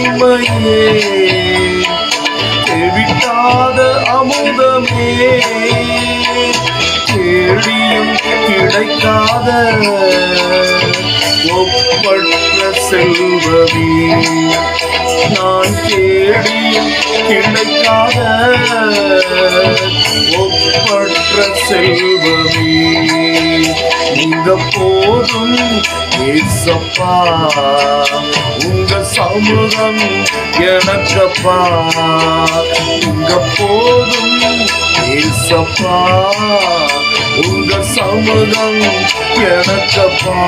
உண்மையே தேவிட்டாத அமுதமே தேடியும் கிடைக்காத ஒப்பற்ற செல்வமே நான் தேடியும் கிடைக்காத ஒப்பற்ற செல்வமே நீங்க போதும் ஏசப்பா உங்க சமூகம் எனக்கப்பா உங்க போதும் ஏசப்பா உங்க சமூகம் எனக்கப்பா